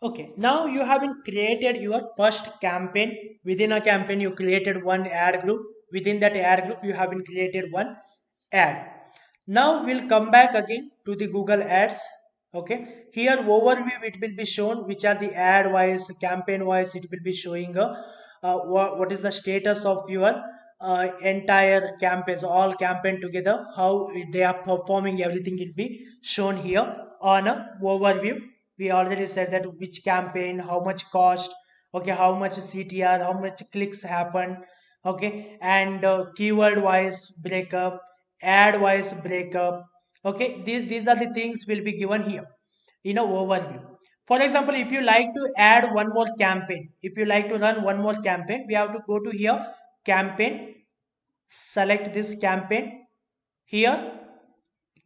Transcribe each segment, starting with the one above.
Okay, now you have been created your first campaign. Within a campaign you created one ad group. Within that ad group you have been created one ad. Now we'll come back again to the Google Ads. Okay, here overview it will be shown which are the ad wise, campaign wise. It will be showing what is the status of your entire campaigns, all campaign together, how they are performing. Everything will be shown here on a overview. We already said that which campaign, how much cost, okay, how much CTR, how much clicks happened, okay, and keyword wise breakup, ad wise breakup, okay. These are the things will be given here in a overview. For example, if you like to add one more campaign, if you like to run one more campaign, we have to go to here, campaign, select this campaign here,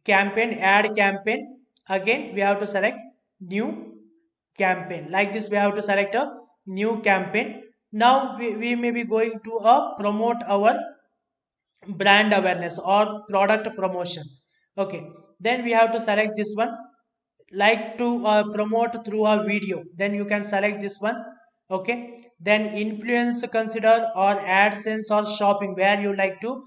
campaign, add campaign. Again we have to select new campaign. Like this we have to select a new campaign. Now we may be going to promote our brand awareness or product promotion. Okay, then we have to select this one. Like to promote through a video, then you can select this one. Okay, then influence consider or AdSense or shopping, where you like to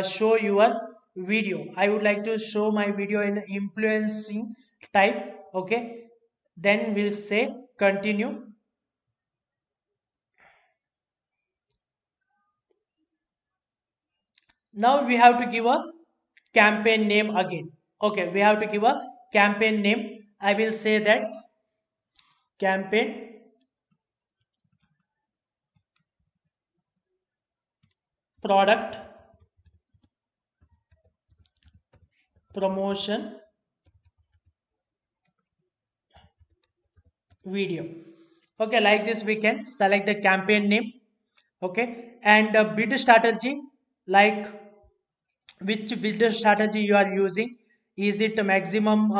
show your video. I would like to show my video in influencing type. Okay, then we'll say continue. Now we have to give a campaign name again. Okay, we have to give a campaign name. I will say that campaign product promotion video. Okay, like this we can select the campaign name. Okay, and bid strategy, like which bid strategy you are using. Is it a maximum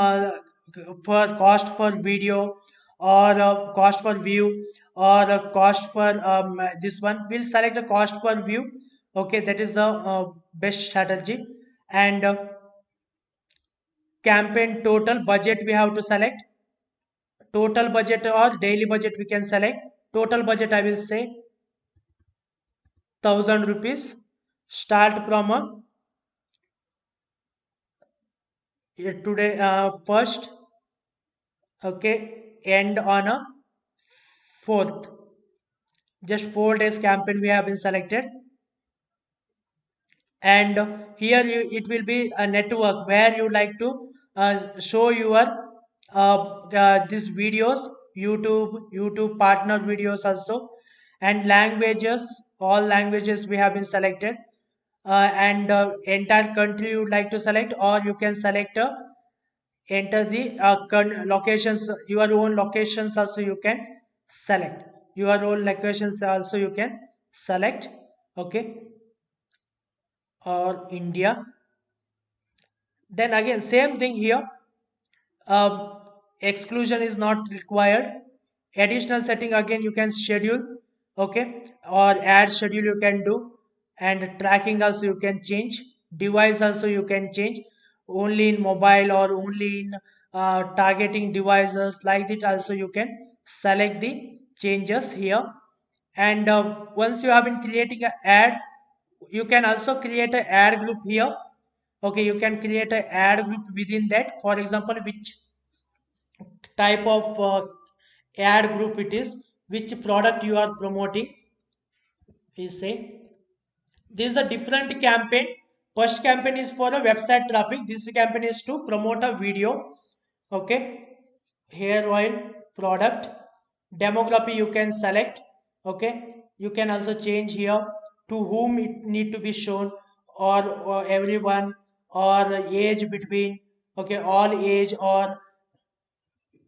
for cost for video, or cost for view, or cost for this one? We'll select the cost per view. Okay, that is the best strategy. And campaign total budget we have to select. Total budget or daily budget we can select. Total budget I will say 1,000 rupees. Start from today first. Okay, end on a fourth. Just 4 days campaign we have been selected. And here it will be a network where you like to show your these videos. YouTube partner videos also. And languages, all languages we have been selected. And entire country you would like to select, or you can select enter the locations, your own locations also you can select. Your own locations also you can select. Okay, or India. Then again same thing here. um, Exclusion is not required. Additional setting again you can schedule. Okay, or add schedule you can do. And tracking also you can change. Device also you can change, only in mobile or only in targeting devices. Like that also you can select the changes here. And once you have been creating an ad, you can also create an ad group here. Okay, you can create an ad group within that. For example, which type of ad group it is, which product you are promoting. We say this is a different campaign. First campaign is for a website traffic. This campaign is to promote a video. Okay, hair oil product. Demography you can select. Okay, you can also change here to whom it need to be shown, or everyone, or age between. Okay, all age, or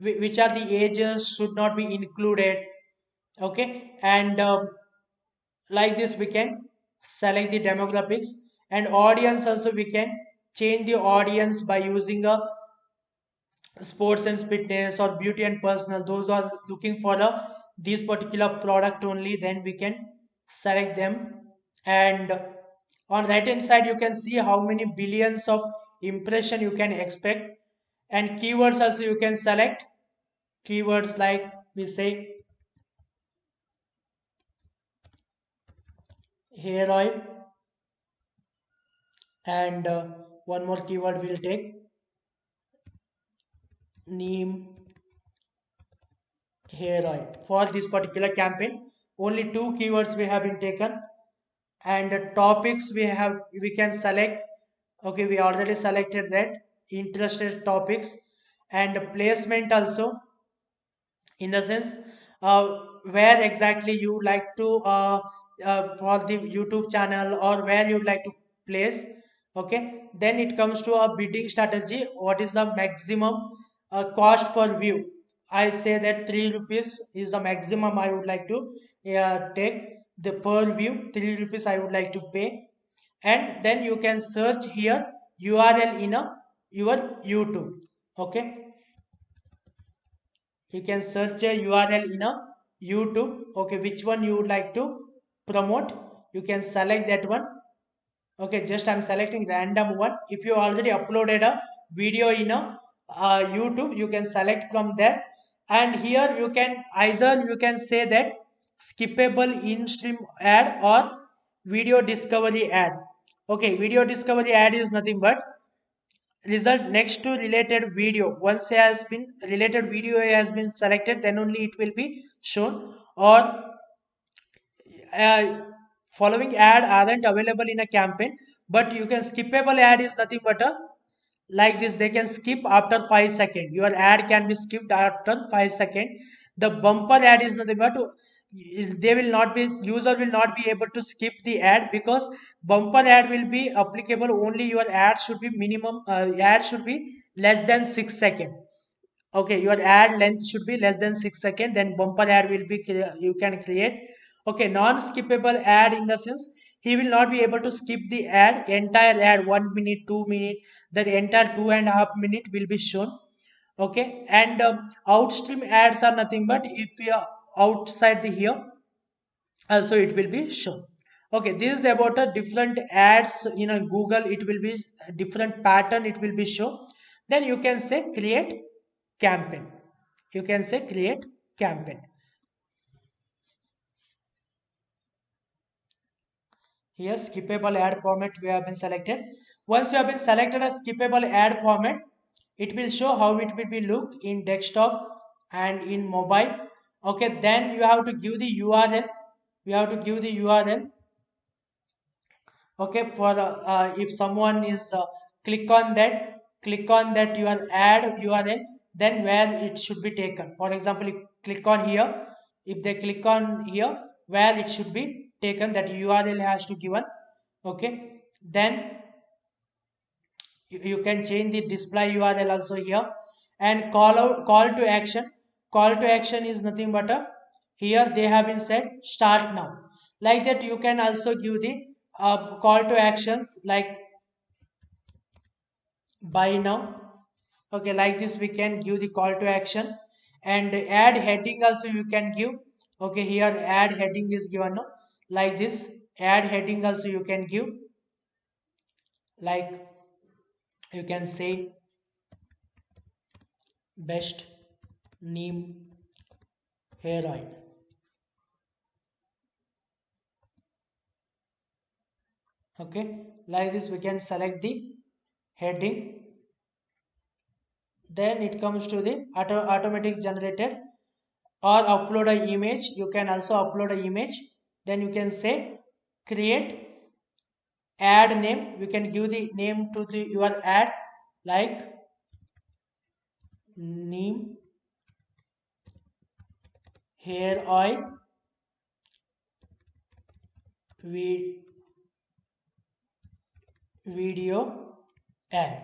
which are the ages should not be included. Okay, and like this we can select the demographics. And audience also we can change the audience by using a sports and fitness or beauty and personal. Those are looking for a this particular product only, then we can select them. And on right hand side you can see how many billions of impression you can expect. And keywords also you can select. Keywords like we say hair oil, and one more keyword we'll take neem hair oil. For this particular campaign, only two keywords we have been taken, and the topics we can select. Okay, we already selected that interested topics, and placement also, in the sense uh, where exactly you would like to for the YouTube channel, or where you would like to place. Okay, then it comes to a bidding strategy. What is the maximum cost per view? I say that 3 rupees is the maximum I would like to take the per view. 3 rupees I would like to pay. And then you can search here URL in a your YouTube. Okay, you can search a URL in a YouTube. Okay, which one you would like to promote, you can select that one. Okay, just I'm selecting random one. If you already uploaded a video in a YouTube, you can select from there. And here you can either you can say that skippable in-stream ad or video discovery ad. Okay, video discovery ad is nothing but result next to related video. Once has been related video has been selected, then only it will be shown. Or uh, following ad aren't available in a campaign, but you can skippable ad is nothing but a like this, they can skip after 5 seconds. Your ad can be skipped after 5 seconds. The bumper ad is nothing but they will not be user will not be able to skip the ad, because bumper ad will be applicable only your ad should be minimum ad should be less than 6 seconds. Okay, your ad length should be less than 6 seconds, then bumper ad will be you can create. Okay, non skippable ad in the sense he will not be able to skip the ad entire ad 1 minute 2 minute, that entire 2.5 minute will be shown. Okay, and outstream ads are nothing but if you are outside the here, also it will be shown. Okay, this is about a different ads in a Google. It will be a different pattern, it will be shown. Then you can say create campaign. You can say create campaign. Here skippable ad format we have been selected. Once you have been selected a skippable ad format, it will show how it will be look in desktop and in mobile. Okay, then you have to give the URL. You have to give the URL. Okay, for if someone is click on that your ad URL, then where it should be taken. For example, if click on here, if they click on here, where it should be taken, that URL has to given. Okay, then you can change the display URL also here. And call to action. Call to action is nothing but a here they have been said start now. Like that you can also give the call to actions like buy now. Okay, like this we can give the call to action. And add heading also you can give. Okay, here add heading is given now. Like this add heading also you can give, like you can say best neem hair oil. Okay, like this we can select the heading. Then it comes to the automatic generated, or upload a image. You can also upload a image. Then you can say create ad name. You can give the name to the your ad, like neem hair oil video ad.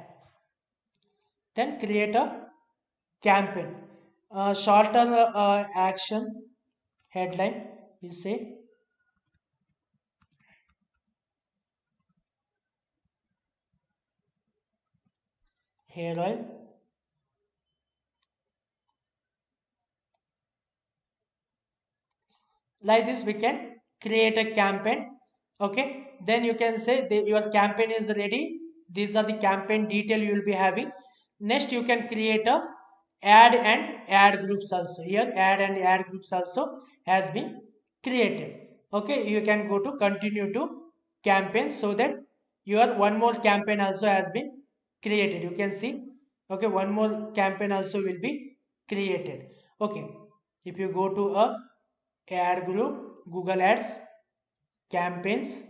Then create a campaign. Shorter action headline we say hair oil. Like this we can create a campaign. Okay, then you can say your campaign is ready. These are the campaign detail you will be having. Next you can create a add groups also. Here add and add groups also has been created. Okay, you can go to continue to campaign, so that your one more campaign also has been created. You can see, okay, one more campaign also will be created. Okay, if you go to a ad group, Google Ads, campaigns,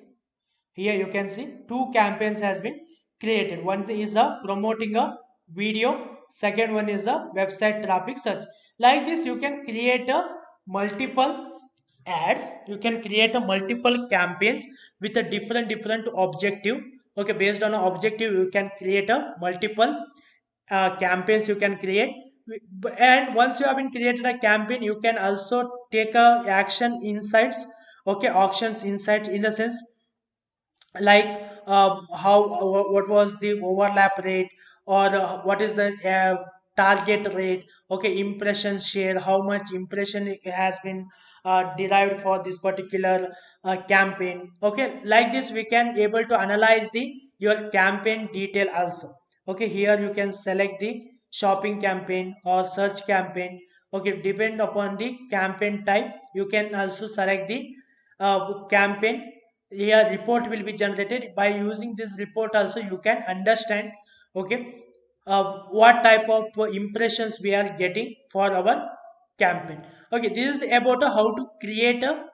here you can see two campaigns has been created. One is a promoting a video, second one is a website traffic search. Like this you can create a multiple ads, you can create a multiple campaigns with a different objective. Okay, based on an objective you can create a multiple campaigns you can create. And once you have been created a campaign, you can also take a action insights. Okay, auctions insights, in the sense like how what was the overlap rate, or what is the target rate. Okay, impression share, how much impression it has been derived for this particular campaign. Okay, like this we can able to analyze the your campaign detail also. Okay, here you can select the shopping campaign or search campaign. Okay, depend upon the campaign type you can also select the campaign. Here report will be generated. By using this report also you can understand, okay, what type of impressions we are getting for our campaign. Okay, this is about how to create a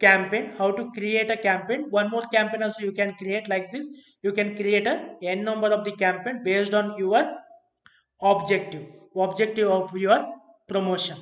campaign, how to create a campaign. One more campaign also you can create like this. You can create a n number of the campaign based on your objective of your promotion.